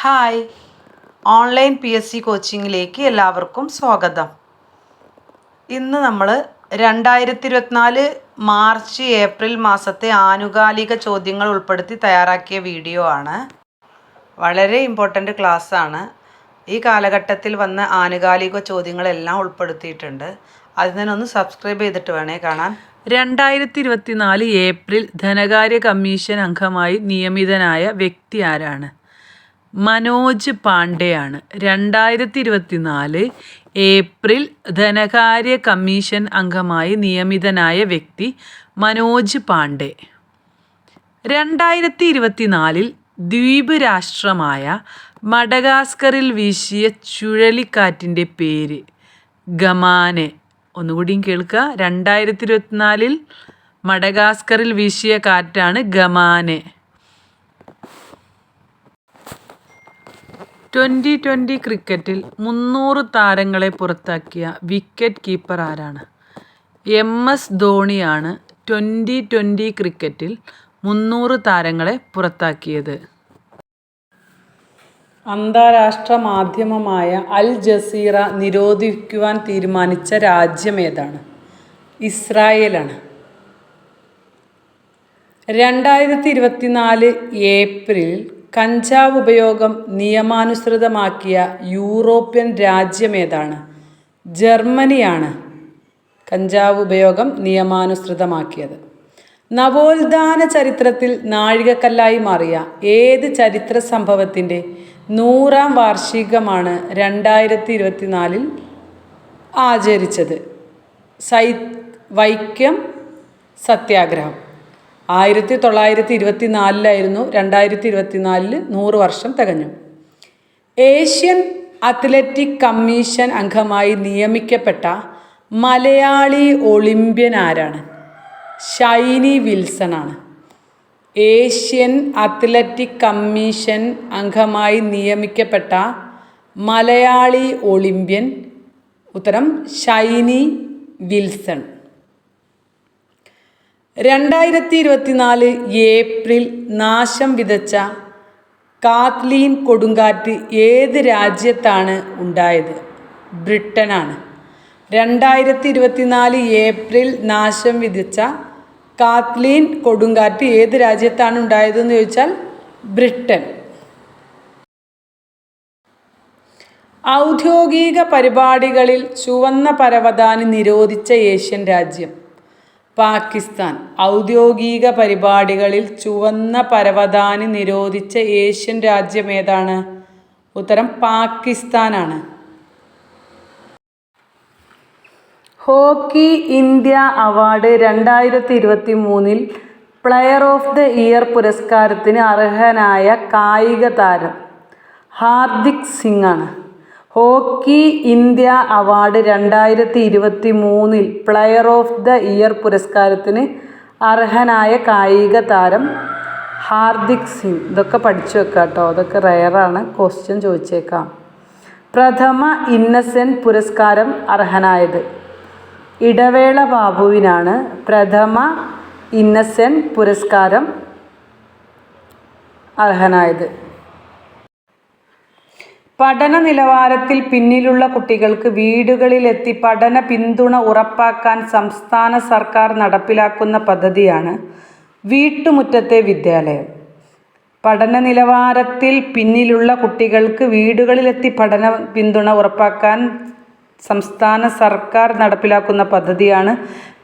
Hi, online PSC കോച്ചിങ്ങിലേക്ക് എല്ലാവർക്കും സ്വാഗതം. ഇന്ന് നമ്മൾ 2024 മാർച്ച് ഏപ്രിൽ മാസത്തെ ആനുകാലിക ചോദ്യങ്ങൾ ഉൾപ്പെടുത്തി തയ്യാറാക്കിയ വീഡിയോ ആണ്. വളരെ ഇമ്പോർട്ടൻ്റ് ക്ലാസ്സാണ്. ഈ കാലഘട്ടത്തിൽ വന്ന ആനുകാലിക ചോദ്യങ്ങളെല്ലാം ഉൾപ്പെടുത്തിയിട്ടുണ്ട്. അതിനൊന്ന് സബ്സ്ക്രൈബ് ചെയ്തിട്ട് വേണേ കാണാൻ. 2024 ഏപ്രിൽ ധനകാര്യ കമ്മീഷൻ അംഗമായി നിയമിതനായ വ്യക്തി ആരാണ്? മനോജ് പാണ്ഡെയാണ്. 2024 ഏപ്രിൽ ധനകാര്യ കമ്മീഷൻ അംഗമായി നിയമിതനായ വ്യക്തി മനോജ് പാണ്ഡെ. 2024 ദ്വീപ് രാഷ്ട്രമായ മഡഗാസ്കറിൽ വീശിയ ചുഴലിക്കാറ്റിൻ്റെ പേര് ഗമാനെ. ഒന്നുകൂടിയും കേൾക്കുക. 2024 മഡഗാസ്കറിൽ വീശിയ കാറ്റാണ് ഗമാനെ. 2020 ക്രിക്കറ്റിൽ 300 താരങ്ങളെ പുറത്താക്കിയ വിക്കറ്റ് കീപ്പർ ആരാണ്? MS ധോണിയാണ് 2020 ക്രിക്കറ്റിൽ 300 താരങ്ങളെ പുറത്താക്കിയത്. അന്താരാഷ്ട്ര മാധ്യമമായ അൽ ജസീറ നിരോധിക്കുവാൻ തീരുമാനിച്ച രാജ്യമേതാണ്? ഇസ്രായേലാണ്. 2024 ഏപ്രിൽ കഞ്ചാവ് ഉപയോഗം നിയമാനുസൃതമാക്കിയ യൂറോപ്യൻ രാജ്യമേതാണ്? ജർമ്മനിയാണ് കഞ്ചാവ് ഉപയോഗം നിയമാനുസൃതമാക്കിയത്. നവോത്ഥാന ചരിത്രത്തിൽ നാഴികക്കല്ലായി മാറിയ ഏത് ചരിത്ര സംഭവത്തിൻ്റെ 100-ാം വാർഷികമാണ് 2024 ആചരിച്ചത്? വൈക്കം സത്യാഗ്രഹം. 1924 2024 100 വർഷം തികഞ്ഞു. ഏഷ്യൻ അത്ലറ്റിക് കമ്മീഷൻ അംഗമായി നിയമിക്കപ്പെട്ട മലയാളി ഒളിമ്പ്യൻ ആരാണ്? ഷൈനി വിൽസൺ ആണ്. ഏഷ്യൻ അത്ലറ്റിക് കമ്മീഷൻ അംഗമായി നിയമിക്കപ്പെട്ട മലയാളി ഒളിമ്പ്യൻ. ഉത്തരം ഷൈനി വിൽസൺ. 2024 ഏപ്രിൽ നാശം വിതച്ച കാത്ലീൻ കൊടുങ്കാറ്റ് ഏത് രാജ്യത്താണ് ഉണ്ടായത്? ബ്രിട്ടനാണ്. 2024 ഏപ്രിൽ നാശം വിതച്ച കാത്ലീൻ കൊടുങ്കാറ്റ് ഏത് രാജ്യത്താണ് ഉണ്ടായതെന്ന് ചോദിച്ചാൽ ബ്രിട്ടൻ. ഔദ്യോഗിക പരിപാടികളിൽ ചുവന്ന പരവതാനി നിരോധിച്ച ഏഷ്യൻ രാജ്യം? പാകിസ്ഥാൻ. ഔദ്യോഗിക പരിപാടികളിൽ ചുവന്ന പരവതാനി നിരോധിച്ച ഏഷ്യൻ രാജ്യം ഏതാണ്? ഉത്തരം പാകിസ്ഥാനാണ്. Hockey India award 2023 player of the year പുരസ്കാരത്തിന് അർഹനായ കായിക താരം ഹാർദിക് സിംഗ് ആണ്. Hockey India award 2023 player of the year പുരസ്കാരത്തിന് അർഹനായ കായിക താരം ഹാർദിക് സിംഗ്. ഇതൊക്കെ പഠിച്ചു വെക്കാം കേട്ടോ, അതൊക്കെ റെയറാണ്, ക്വസ്റ്റ്യൻ ചോദിച്ചേക്കാം. പ്രഥമ ഇന്നസെൻ്റ് പുരസ്കാരം അർഹനായത്? ഇടവേള ബാബുവിനാണ് പ്രഥമ ഇന്നസെൻ്റ് പുരസ്കാരം അർഹനായത്. പഠന നിലവാരത്തിൽ പിന്നിലുള്ള കുട്ടികൾക്ക് വീടുകളിലെത്തി പഠന പിന്തുണ ഉറപ്പാക്കാൻ സംസ്ഥാന സർക്കാർ നടപ്പിലാക്കുന്ന പദ്ധതിയാണ് വീട്ടുമുറ്റത്തെ വിദ്യാലയം. പഠന നിലവാരത്തിൽ പിന്നിലുള്ള കുട്ടികൾക്ക് വീടുകളിലെത്തി പഠന പിന്തുണ ഉറപ്പാക്കാൻ സംസ്ഥാന സർക്കാർ നടപ്പിലാക്കുന്ന പദ്ധതിയാണ്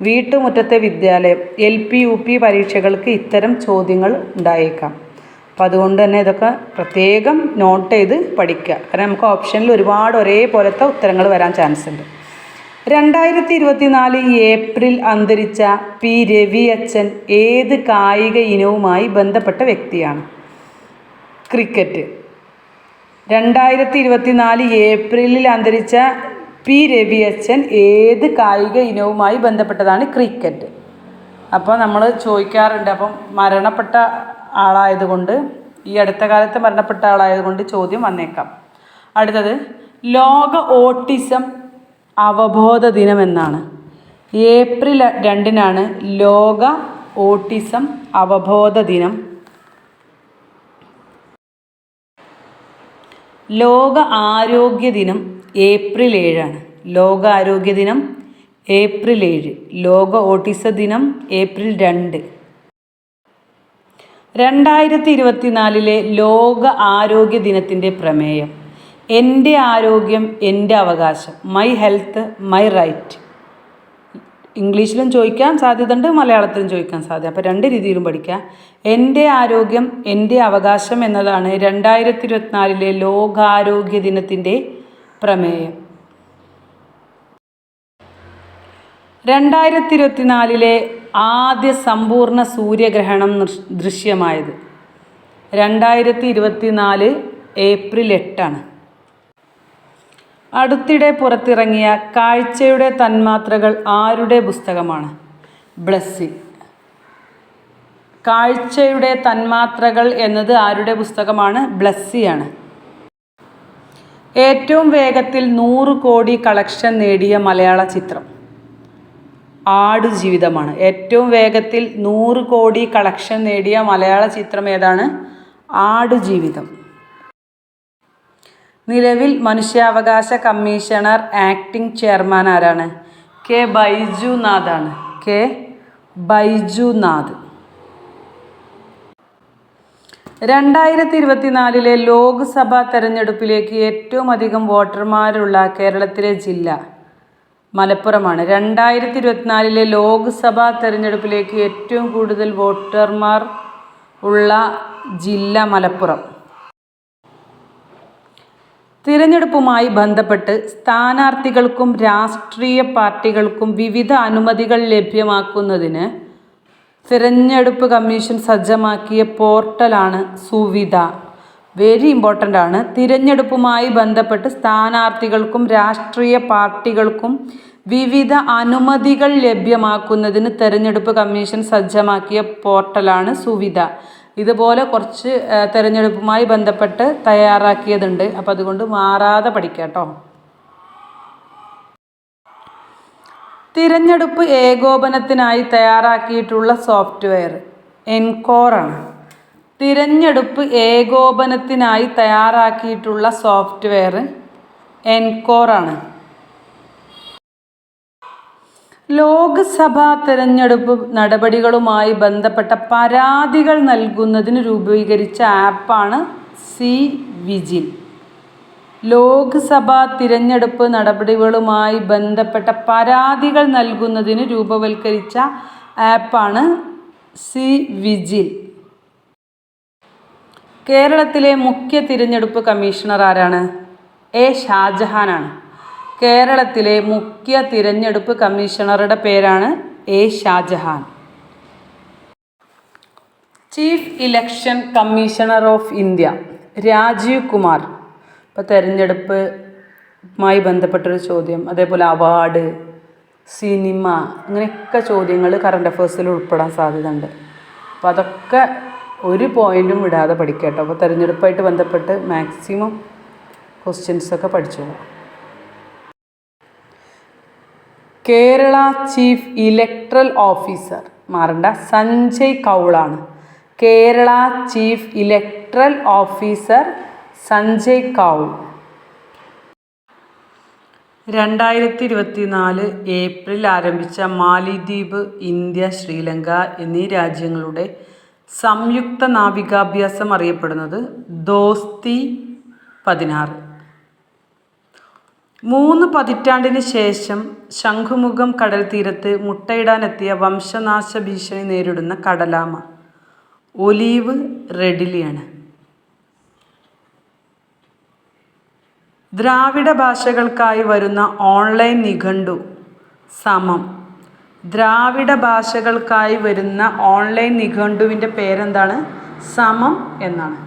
വീട്ടുമുറ്റത്തെ വിദ്യാലയം. LP UP പരീക്ഷകൾക്ക് ഇത്തരം ചോദ്യങ്ങൾ ഉണ്ടായേക്കാം. അപ്പോൾ അതുകൊണ്ട് തന്നെ ഇതൊക്കെ പ്രത്യേകം നോട്ട് ചെയ്ത് പഠിക്കുക. കാരണം നമുക്ക് ഓപ്ഷനിൽ ഒരുപാട് ഒരേപോലത്തെ ഉത്തരങ്ങൾ വരാൻ ചാൻസ് ഉണ്ട്. 2024 ഏപ്രിൽ അന്തരിച്ച P. രവി അച്ഛൻ ഏത് കായിക ഇനവുമായി ബന്ധപ്പെട്ട വ്യക്തിയാണ്? ക്രിക്കറ്റ്. 2024 ഏപ്രിലിൽ അന്തരിച്ച P. രവി അച്ഛൻ ഏത് കായിക ഇനവുമായി ബന്ധപ്പെട്ടതാണ്? ക്രിക്കറ്റ്. അപ്പോൾ നമ്മൾ ചോദിക്കാറുണ്ട്, അപ്പം മരണപ്പെട്ട ആളായതുകൊണ്ട്, ഈ അടുത്ത കാലത്ത് മരണപ്പെട്ട ആളായതുകൊണ്ട് ചോദ്യം വന്നേക്കാം. അടുത്തത്, ലോക ഓട്ടിസം അവബോധ ദിനം എന്നാണ്? ഏപ്രിൽ 2 ലോക ഓട്ടിസം അവബോധ ദിനം. ലോക ആരോഗ്യ ദിനം ഏപ്രിൽ 7 ലോക ആരോഗ്യ ദിനം ഏപ്രിൽ 7. ലോക ഓട്ടിസ ദിനം ഏപ്രിൽ 2. 2024 ലോക ആരോഗ്യ ദിനത്തിൻ്റെ പ്രമേയം എൻ്റെ ആരോഗ്യം എൻ്റെ അവകാശം, മൈ ഹെൽത്ത് മൈ റൈറ്റ്. ഇംഗ്ലീഷിലും ചോദിക്കാൻ സാധ്യതയുണ്ട്, മലയാളത്തിലും ചോദിക്കാൻ സാധ്യത. അപ്പോൾ രണ്ട് രീതിയിലും പഠിക്കാം. എൻ്റെ ആരോഗ്യം എൻ്റെ അവകാശം എന്നതാണ് 2024 ലോകാരോഗ്യ ദിനത്തിൻ്റെ പ്രമേയം. 2024 ആദ്യ സമ്പൂർണ്ണ സൂര്യഗ്രഹണം ദൃശ്യമായത് 2024 ഏപ്രിൽ 8. അടുത്തിടെ പുറത്തിറങ്ങിയ കാഴ്ചയുടെ തന്മാത്രകൾ ആരുടെ പുസ്തകമാണ്? ബ്ലസ്സി. കാഴ്ചയുടെ തന്മാത്രകൾ എന്നത് ആരുടെ പുസ്തകമാണ്? ബ്ലസ്സിയാണ്. ഏറ്റവും വേഗത്തിൽ 100 കോടി കളക്ഷൻ നേടിയ മലയാള ചിത്രം ആടുജീവിതമാണ്. ഏറ്റവും വേഗത്തിൽ 100 കോടി കളക്ഷൻ നേടിയ മലയാള ചിത്രം ഏതാണ്? ആടുജീവിതം. നിലവിൽ മനുഷ്യാവകാശ കമ്മീഷണർ ആക്ടിംഗ് ചെയർമാൻ ആരാണ്? കെ ബൈജുനാഥാണ്. കെ ബൈജുനാഥ്. 2024 ലോക്സഭാ തെരഞ്ഞെടുപ്പിലേക്ക് ഏറ്റവും അധികം വോട്ടർമാരുള്ള കേരളത്തിലെ ജില്ല മലപ്പുറമാണ്. 2024 ലോക്സഭാ തെരഞ്ഞെടുപ്പിലേക്ക് ഏറ്റവും കൂടുതൽ വോട്ടർമാർ ഉള്ള ജില്ല മലപ്പുറം. തിരഞ്ഞെടുപ്പുമായി ബന്ധപ്പെട്ട് സ്ഥാനാർത്ഥികൾക്കും രാഷ്ട്രീയ പാർട്ടികൾക്കും വിവിധ അനുമതികൾ ലഭ്യമാക്കുന്നതിന് തിരഞ്ഞെടുപ്പ് കമ്മീഷൻ സജ്ജമാക്കിയ പോർട്ടലാണ് സുവിധ. വെരി ഇമ്പോർട്ടൻ്റ് ആണ്. തിരഞ്ഞെടുപ്പുമായി ബന്ധപ്പെട്ട് സ്ഥാനാർത്ഥികൾക്കും രാഷ്ട്രീയ പാർട്ടികൾക്കും വിവിധ അനുമതികൾ ലഭ്യമാക്കുന്നതിന് തിരഞ്ഞെടുപ്പ് കമ്മീഷൻ സജ്ജമാക്കിയ പോർട്ടലാണ് സുവിധ. ഇതുപോലെ കുറച്ച് തിരഞ്ഞെടുപ്പുമായി ബന്ധപ്പെട്ട് തയ്യാറാക്കിയതുണ്ട്. അപ്പോൾ അതുകൊണ്ട് മാറാതെ പഠിക്കാം കേട്ടോ. തിരഞ്ഞെടുപ്പ് ഏകോപനത്തിനായി തയ്യാറാക്കിയിട്ടുള്ള സോഫ്റ്റ്വെയർ എൻകോറാണ്. തിരഞ്ഞെടുപ്പ് ഏകോപനത്തിനായി തയ്യാറാക്കിയിട്ടുള്ള സോഫ്റ്റ്വെയർ എൻകോറാണ്. ലോക്സഭാ തിരഞ്ഞെടുപ്പ് നടപടികളുമായി ബന്ധപ്പെട്ട പരാതികൾ നൽകുന്നതിന് രൂപീകരിച്ച ആപ്പാണ് സി വിജിൽ. ലോക്സഭാ തിരഞ്ഞെടുപ്പ് നടപടികളുമായി ബന്ധപ്പെട്ട പരാതികൾ നൽകുന്നതിന് രൂപവൽക്കരിച്ച ആപ്പാണ് സി വിജിൽ. കേരളത്തിലെ മുഖ്യ തിരഞ്ഞെടുപ്പ് കമ്മീഷണർ ആരാണ്? എ ഷാജഹാനാണ്. കേരളത്തിലെ മുഖ്യ തിരഞ്ഞെടുപ്പ് കമ്മീഷണറുടെ പേരാണ് A Shajahan. Chief election commissioner of India Rajeev Kumar. ഇപ്പോൾ തിരഞ്ഞെടുപ്പുമായി ബന്ധപ്പെട്ടൊരു ചോദ്യം, അതേപോലെ അവാർഡ്, സിനിമ, അങ്ങനെയൊക്കെ ചോദ്യങ്ങൾ കറണ്ട് അഫേഴ്സിൽ ഉൾപ്പെടാൻ സാധ്യതയുണ്ട്. അപ്പോൾ അതൊക്കെ ഒരു പോയിൻറ്റും വിടാതെ പഠിക്കുക കേട്ടോ. അപ്പോൾ തിരഞ്ഞെടുപ്പായിട്ട് ബന്ധപ്പെട്ട് മാക്സിമം ക്വസ്റ്റ്യൻസൊക്കെ പഠിച്ചോളൂ. കേരള ചീഫ് ഇലക്ട്രൽ ഓഫീസർ മാറണ്ട, സഞ്ജയ് കൗളാണ്. Kerala chief electoral officer Sanjay Kaul. 2024 April ആരംഭിച്ച മാലിദ്വീപ്, ഇന്ത്യ, ശ്രീലങ്ക എന്നീ രാജ്യങ്ങളുടെ സംയുക്ത നാവികാഭ്യാസം അറിയപ്പെടുന്നത് ദോസ്തി 16. 3 പതിറ്റാണ്ടിന് ശേഷം ശംഖുമുഖം കടൽ തീരത്ത് മുട്ടയിടാനെത്തിയ വംശനാശ ഭീഷണി നേരിടുന്ന കടലാമ ഒലീവ് റെഡിലിയാണ്. ദ്രാവിഡ ഭാഷകൾക്കായി വരുന്ന ഓൺലൈൻ നിഘണ്ടു സമം. ദ്രാവിഡ ഭാഷകൾക്കായി വരുന്ന ഓൺലൈൻ നിഘണ്ടുവിൻ്റെ പേരെന്താണ്? സമം എന്നാണ്.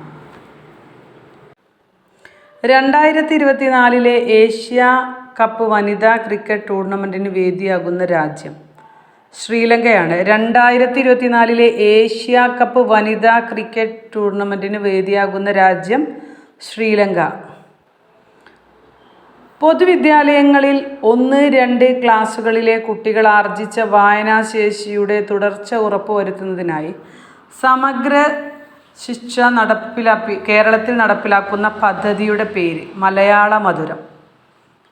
2024 ഏഷ്യ കപ്പ് വനിതാ ക്രിക്കറ്റ് ടൂർണമെൻറ്റിന് വേദിയാകുന്ന രാജ്യം ശ്രീലങ്കയാണ്. 2024 ഏഷ്യ കപ്പ് വനിതാ ക്രിക്കറ്റ് ടൂർണമെൻറ്റിന് വേദിയാകുന്ന രാജ്യം ശ്രീലങ്ക. പൊതുവിദ്യാലയങ്ങളിൽ 1-2 ക്ലാസുകളിലെ കുട്ടികൾ ആർജിച്ച വായനാശേഷിയുടെ തുടർച്ച ഉറപ്പുവരുത്തുന്നതിനായി സമഗ്ര കേരളത്തിൽ നടപ്പിലാക്കുന്ന പദ്ധതിയുടെ പേര് മലയാള മധുരം.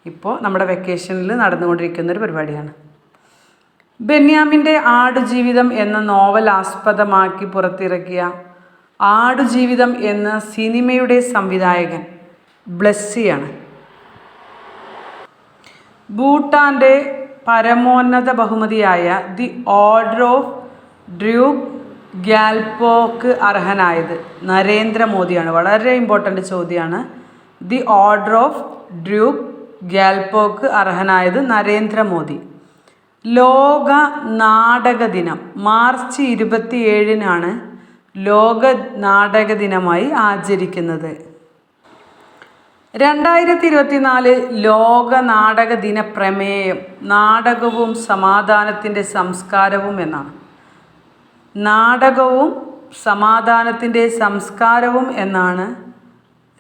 ഇപ്പോൾ നമ്മുടെ വെക്കേഷനിൽ നടന്നുകൊണ്ടിരിക്കുന്നൊരു പരിപാടിയാണ്. ബെന്യാമിൻ്റെ ആടുജീവിതം എന്ന നോവൽ ആസ്പദമാക്കി പുറത്തിറക്കിയ ആടുജീവിതം എന്ന സിനിമയുടെ സംവിധായകൻ ബ്ലെസ്സിയാണ്. ഭൂട്ടാൻ്റെ പരമോന്നത ബഹുമതിയായ ദി ഓർഡർ ഓഫ് ഡ്രൂക്ക് ഗ്യാൽപോക്ക് അർഹനായത് നരേന്ദ്രമോദിയാണ്. വളരെ ഇമ്പോർട്ടൻ്റ് ചോദ്യമാണ്. ദി ഓർഡർ ഓഫ് ഡ്രൂക്ക് ഗ്യാൽപോക്ക് അർഹനായത് നരേന്ദ്രമോദി. ലോക നാടക ദിനം മാർച്ച് 27-നാണ് ലോക നാടക ദിനമായി ആചരിക്കുന്നത്. 2024 ലോക നാടക ദിന പ്രമേയം നാടകവും സമാധാനത്തിൻ്റെ സംസ്കാരവും എന്നാണ്. നാടകവും സമാധാനത്തിൻ്റെ സംസ്കാരവും എന്നാണ്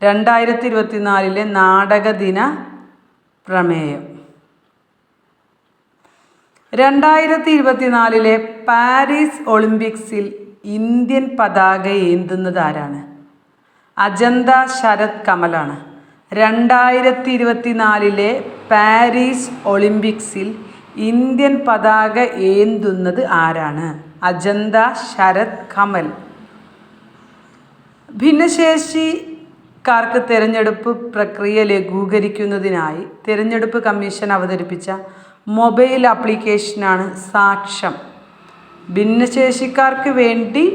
2024 നാടക ദിന പ്രമേയം. 2024 പാരീസ് ഒളിമ്പിക്സിൽ ഇന്ത്യൻ പതാക ഏന്തുന്നത് ആരാണ്? അജന്ത ശരത് കമലാണ്. 2024 പാരീസ് ഒളിമ്പിക്സിൽ ഇന്ത്യൻ പതാക ഏന്തുന്നത് ആരാണ്? അജന്ത ശരത് കമൽ. ഭിന്നശേഷിക്കാർക്ക് തിരഞ്ഞെടുപ്പ് പ്രക്രിയ ലഘൂകരിക്കുന്നതിനായി തിരഞ്ഞെടുപ്പ് കമ്മീഷൻ അവതരിപ്പിച്ച മൊബൈൽ ആപ്ലിക്കേഷനാണ് സാക്ഷം. ഭിന്നശേഷിക്കാർക്ക് വേണ്ടി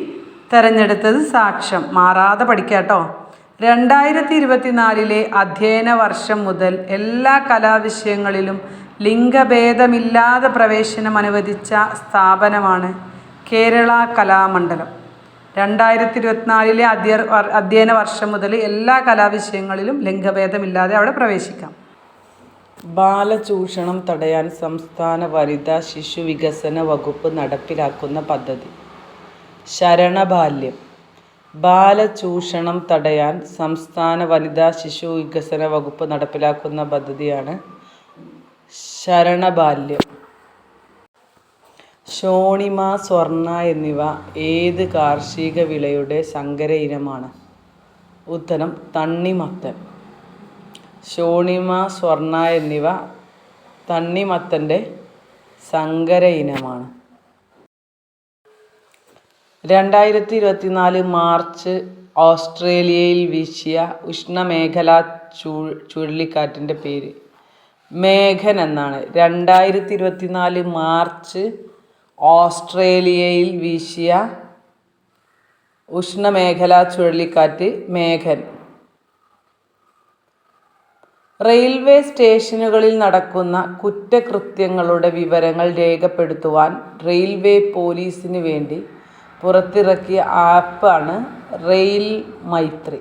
തിരഞ്ഞെടുത്തത് സാക്ഷം. മാറാതെ പഠിക്കാട്ടോ. 2024 അധ്യയന വർഷം മുതൽ എല്ലാ കലാവിഷയങ്ങളിലും ലിംഗഭേദമില്ലാതെ പ്രവേശനം അനുവദിച്ച സ്ഥാപനമാണ് കേരള കലാമണ്ഡലം. 2024 അധ്യയന വർഷം മുതൽ എല്ലാ കലാവിഷയങ്ങളിലും ലിംഗഭേദമില്ലാതെ അവിടെ പ്രവേശിക്കാം. ബാലചൂഷണം തടയാൻ സംസ്ഥാന വനിതാ ശിശു വികസന വകുപ്പ് നടപ്പിലാക്കുന്ന പദ്ധതി ശരണബാല്യം. ബാലചൂഷണം തടയാൻ സംസ്ഥാന വനിതാ ശിശു വികസന വകുപ്പ് നടപ്പിലാക്കുന്ന പദ്ധതിയാണ് ശരണബാല്യം. ശോണിമ, സ്വർണ്ണ എന്നിവ ഏത് കാർഷിക വിളയുടെ സങ്കര ഇനമാണ്? ഉത്തരം തണ്ണിമത്തൻ. ശോണിമ, സ്വർണ്ണ എന്നിവ തണ്ണിമത്തൻ്റെ സങ്കര ഇനമാണ്. 2024 മാർച്ച് ഓസ്ട്രേലിയയിൽ വീശിയ ഉഷ്ണമേഖലാ ചുഴലിക്കാറ്റിൻ്റെ പേര് മേഘൻ എന്നാണ്. 2024 മാർച്ച് ഓസ്ട്രേലിയയിൽ വീശിയ ഉഷ്ണമേഖലാ ചുഴലിക്കാറ്റ് മേഘൻ. റെയിൽവേ സ്റ്റേഷനുകളിൽ നടക്കുന്ന കുറ്റകൃത്യങ്ങളുടെ വിവരങ്ങൾ രേഖപ്പെടുത്തുവാൻ റെയിൽവേ പോലീസിന് വേണ്ടി പുറത്തിറക്കിയ ആപ്പാണ് റെയിൽ മൈത്രി.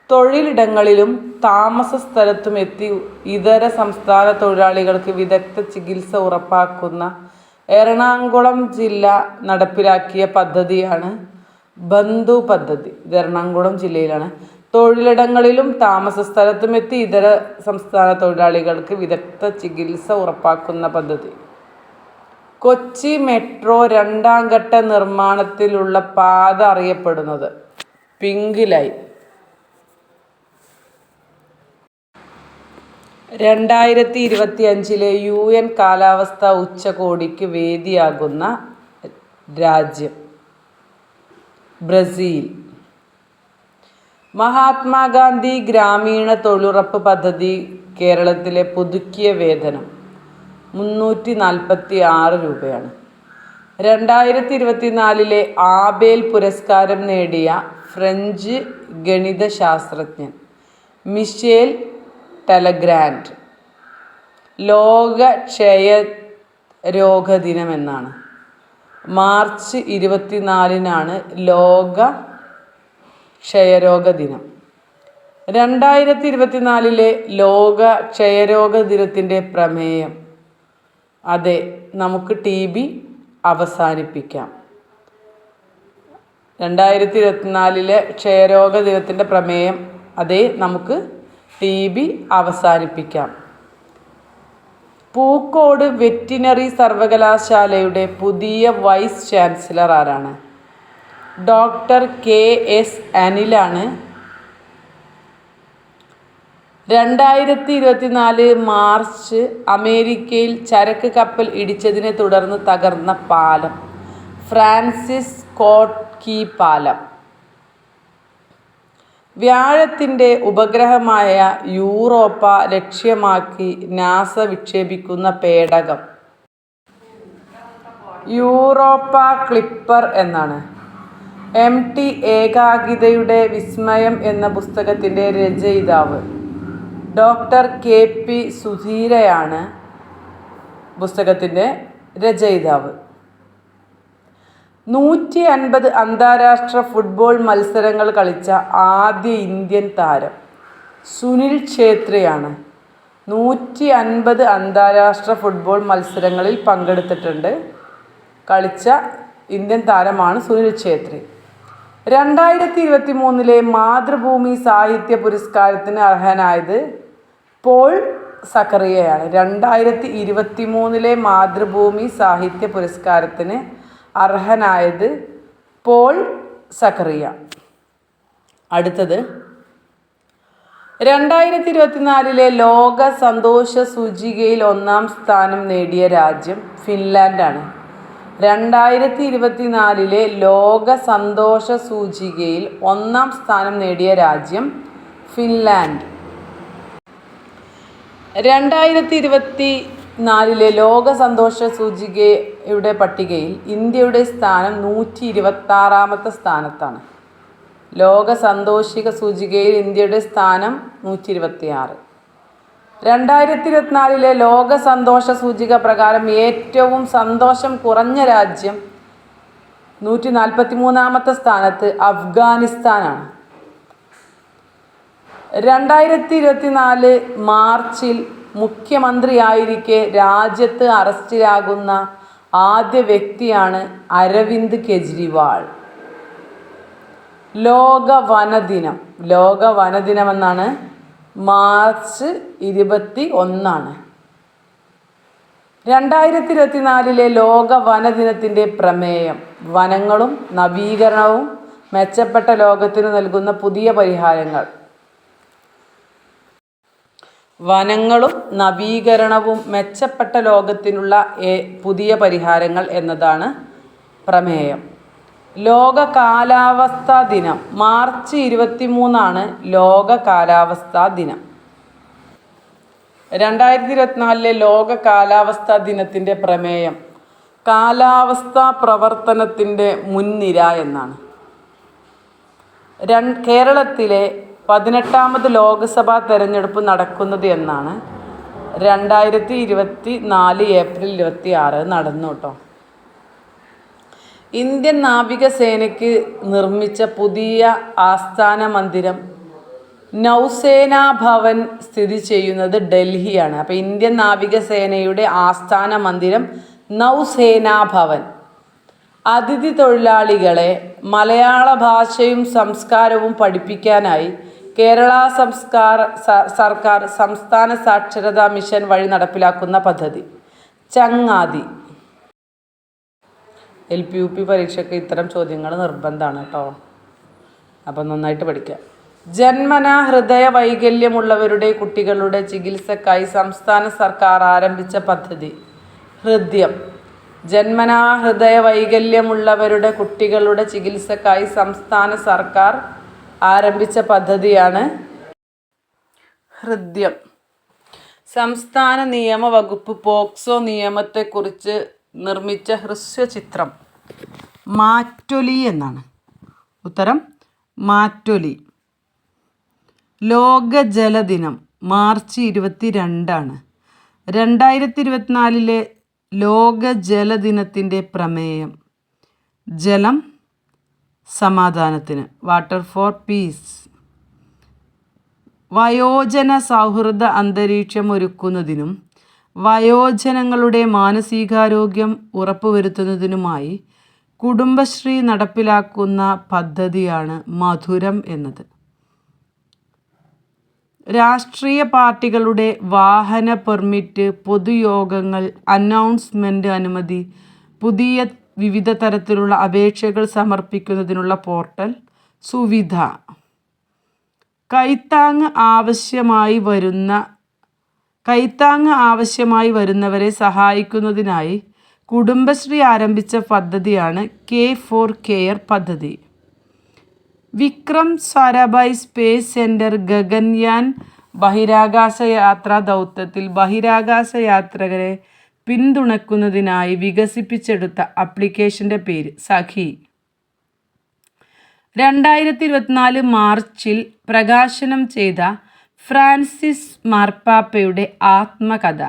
തൊഴിലിടങ്ങളിലും താമസ സ്ഥലത്തും എത്തി ഇതര സംസ്ഥാന തൊഴിലാളികൾക്ക് വിദഗ്ധ ചികിത്സ ഉറപ്പാക്കുന്ന എറണാകുളം ജില്ല നടപ്പിലാക്കിയ പദ്ധതിയാണ് ബന്ധു പദ്ധതി. ഇത് എറണാകുളം ജില്ലയിലാണ്. തൊഴിലിടങ്ങളിലും താമസ സ്ഥലത്തും എത്തി ഇതര സംസ്ഥാന തൊഴിലാളികൾക്ക് വിദഗ്ധ ചികിത്സ ഉറപ്പാക്കുന്ന പദ്ധതി. കൊച്ചി മെട്രോ 2ാം ഘട്ട നിർമ്മാണത്തിലുള്ള പാത അറിയപ്പെടുന്നത് പിങ്ക് ലൈൻ. 2025 UN കാലാവസ്ഥാ ഉച്ചകോടിക്ക് വേദിയാകുന്ന രാജ്യം ബ്രസീൽ. മഹാത്മാഗാന്ധി ഗ്രാമീണ തൊഴിലുറപ്പ് പദ്ധതി കേരളത്തിലെ പുതുക്കിയ വേതനം 346 രൂപയാണ്. 2024 ആബേൽ പുരസ്കാരം നേടിയ ഫ്രഞ്ച് ഗണിതശാസ്ത്രജ്ഞൻ മിഷേൽ ടെലഗ്രാൻഡ്. ലോക ക്ഷയരോഗ ദിനം എന്നാണ്. മാർച്ച് 24-നാണ് ലോക ക്ഷയരോഗ ദിനം. 2024 ലോക ക്ഷയരോഗ ദിനത്തിൻ്റെ പ്രമേയം അതെ നമുക്ക് TB അവസാനിപ്പിക്കാം. 2024 ക്ഷയരോഗ ദിനത്തിൻ്റെ പ്രമേയം അതെ നമുക്ക് TB അവസാനിപ്പിക്കാം. പൂക്കോട് വെറ്റിനറി സർവകലാശാലയുടെ പുതിയ വൈസ് ചാൻസലർ ആരാണ്? Doctor KS അനിലാണ്. 2024 മാർച്ച് അമേരിക്കയിൽ ചരക്ക് കപ്പൽ ഇടിച്ചതിനെ തുടർന്ന് തകർന്ന പാലം ഫ്രാൻസിസ് സ്കോട്ട് കീ പാലം. വ്യാഴത്തിൻ്റെ ഉപഗ്രഹമായ യൂറോപ്പ ലക്ഷ്യമാക്കി നാസ വിക്ഷേപിക്കുന്ന പേടകം യൂറോപ്പ ക്ലിപ്പർ എന്നാണ്. MT ഏകാകിതയുടെ വിസ്മയം എന്ന പുസ്തകത്തിൻ്റെ രചയിതാവ് ഡോക്ടർ KP സുധീരയാണ് പുസ്തകത്തിൻ്റെ രചയിതാവ്. 150 അന്താരാഷ്ട്ര ഫുട്ബോൾ മത്സരങ്ങൾ കളിച്ച ആദ്യ ഇന്ത്യൻ താരം സുനിൽ ഛേത്രിയാണ്. 150 അന്താരാഷ്ട്ര ഫുട്ബോൾ മത്സരങ്ങളിൽ പങ്കെടുത്തിട്ടുണ്ട്. കളിച്ച ഇന്ത്യൻ താരമാണ് സുനിൽ ഛേത്രി. 2023 മാതൃഭൂമി സാഹിത്യ പുരസ്കാരത്തിന് അർഹനായത് പോൾ സക്കറിയയാണ്. 2023 മാതൃഭൂമി സാഹിത്യ പുരസ്കാരത്തിന് അർഹനായത് പോൾ സക്കറിയ. അടുത്തത് 2024 ലോക സന്തോഷ സൂചികയിൽ 1-ാം സ്ഥാനം നേടിയ രാജ്യം ഫിൻലാൻഡാണ്. 2024 ലോക സന്തോഷ സൂചികയിൽ 1-ാം സ്ഥാനം നേടിയ രാജ്യം ഫിൻലാൻഡ്. 2024 ലോക സന്തോഷ സൂചികയുടെ പട്ടികയിൽ ഇന്ത്യയുടെ സ്ഥാനം 126-ാമത്തെ സ്ഥാനത്താണ്. ലോക സന്തോഷിക സൂചികയിൽ ഇന്ത്യയുടെ സ്ഥാനം 126. 2024 ലോക സന്തോഷ സൂചിക പ്രകാരം ഏറ്റവും സന്തോഷം കുറഞ്ഞ രാജ്യം 143-ാമത്തെ സ്ഥാനത്ത് അഫ്ഗാനിസ്ഥാനാണ്. 2024 മാർച്ചിൽ മുഖ്യമന്ത്രിയായിരിക്കെ രാജ്യത്ത് അറസ്റ്റിലാകുന്ന ആദ്യ വ്യക്തിയാണ് അരവിന്ദ് കെജ്രിവാൾ. ലോക വനദിനം എന്നാണ് മാർച്ച് 21. 2024 ലോക വനദിനത്തിൻ്റെ പ്രമേയം വനങ്ങളും നവീകരണവും മെച്ചപ്പെട്ട ലോകത്തിന് നൽകുന്ന പുതിയ പരിഹാരങ്ങൾ. വനങ്ങളും നവീകരണവും മെച്ചപ്പെട്ട ലോകത്തിനുള്ള പുതിയ പരിഹാരങ്ങൾ എന്നതാണ് പ്രമേയം. ലോക കാലാവസ്ഥാ ദിനം മാർച്ച് 23 ലോക കാലാവസ്ഥാ ദിനം. 2024 ലോക കാലാവസ്ഥാ ദിനത്തിൻ്റെ പ്രമേയം കാലാവസ്ഥാ പ്രവർത്തനത്തിൻ്റെ മുൻനിര എന്നാണ്. കേരളത്തിലെ 18ാമത് ലോക്സഭാ തെരഞ്ഞെടുപ്പ് നടക്കുന്നത് എന്നാണ്. 2024 ഏപ്രിൽ 26 നടന്നു കേട്ടോ. ഇന്ത്യൻ നാവികസേനയ്ക്ക് നിർമ്മിച്ച പുതിയ ആസ്ഥാന മന്ദിരം നൗസേനാ ഭവൻ സ്ഥിതി ചെയ്യുന്നത് ഡൽഹിയാണ്. അപ്പോൾ ഇന്ത്യൻ നാവികസേനയുടെ ആസ്ഥാന മന്ദിരം നൗസേനാ ഭവൻ. അതിഥി തൊഴിലാളികളെ മലയാള ഭാഷയും സംസ്കാരവും പഠിപ്പിക്കാനായി കേരള സർക്കാർ സംസ്ഥാന സാക്ഷരതാ മിഷൻ വഴി നടപ്പിലാക്കുന്ന പദ്ധതി ചങ്ങാതി. LP UP പരീക്ഷയ്ക്ക് ഇത്തരം ചോദ്യങ്ങൾ നിർബന്ധമാണ് കേട്ടോ. അപ്പം നന്നായിട്ട് പഠിക്കുക. ജന്മനാ ഹൃദയ വൈകല്യമുള്ളവരുടെ കുട്ടികളുടെ ചികിത്സക്കായി സംസ്ഥാന സർക്കാർ ആരംഭിച്ച പദ്ധതി ഹൃദ്യം. ജന്മനാ ഹൃദയ വൈകല്യമുള്ളവരുടെ കുട്ടികളുടെ ചികിത്സക്കായി സംസ്ഥാന സർക്കാർ ആരംഭിച്ച പദ്ധതിയാണ് ഹൃദ്യം. സംസ്ഥാന നിയമ വകുപ്പ് പോക്സോ നിയമത്തെക്കുറിച്ച് നിർമ്മിച്ച ഹ്രസ്വചിത്രം മാറ്റൊലി എന്നാണ്. ഉത്തരം മാറ്റൊലി. ലോക ജലദിനം മാർച്ച് 22. 2024 ലോക ജലദിനത്തിൻ്റെ പ്രമേയം ജലം സമാധാനത്തിന്, വാട്ടർ ഫോർ പീസ്. വയോജന സൗഹൃദ അന്തരീക്ഷം ഒരുക്കുന്നതിനും വയോജനങ്ങളുടെ മാനസികാരോഗ്യം ഉറപ്പുവരുത്തുന്നതിനുമായി കുടുംബശ്രീ നടപ്പിലാക്കുന്ന പദ്ധതിയാണ് മധുരം എന്നത്. രാഷ്ട്രീയ പാർട്ടികളുടെ വാഹന പെർമിറ്റ്, പൊതുയോഗങ്ങൾ, അനൗൺസ്മെന്റ് അനുമതി, പുതിയ വിവിധ തരത്തിലുള്ള അപേക്ഷകൾ സമർപ്പിക്കുന്നതിനുള്ള പോർട്ടൽ, സുവിധ. കൈത്താങ് ആവശ്യമായി വരുന്നവരെ സഹായിക്കുന്നതിനായി കുടുംബശ്രീ ആരംഭിച്ച പദ്ധതിയാണ് K4 കെയർ പദ്ധതി. വിക്രം സാരാഭായ് സ്പേസ് സെന്റർ ഗഗൻയാൻ ബഹിരാകാശ യാത്രാ ദൗത്യത്തിൽ ബഹിരാകാശ യാത്രികരെ പിന്തുണയ്ക്കുന്നതിനായി വികസിപ്പിച്ചെടുത്ത ആപ്ലിക്കേഷന്റെ പേര് സഖി. 2024 മാർച്ചിൽ പ്രകാശനം ചെയ്ത ഫ്രാൻസിസ് മാർപ്പാപ്പയുടെ ആത്മകഥ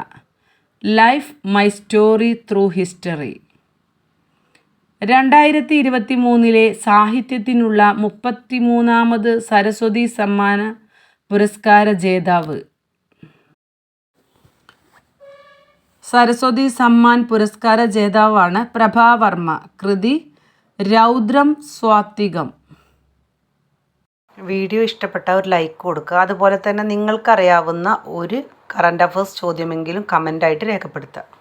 life my story through history. 2023 സാഹിത്യത്തിനുള്ള 33ാമത് സരസ്വതി സമ്മാൻ പുരസ്കാര ജേതാവ്. സരസ്വതി സമ്മാൻ പുരസ്കാര ജേതാവാണ് പ്രഭാ വർമ്മ. കൃതി രൗദ്രം സ്വാത്വികം. വീഡിയോ ഇഷ്ടപ്പെട്ട ഒരു ലൈക്ക് കൊടുക്കുക. അതുപോലെ തന്നെ നിങ്ങൾക്കറിയാവുന്ന ഒരു കറണ്ട് അഫയേഴ്സ് ചോദ്യമെങ്കിലും കമൻ്റായിട്ട് രേഖപ്പെടുത്തുക.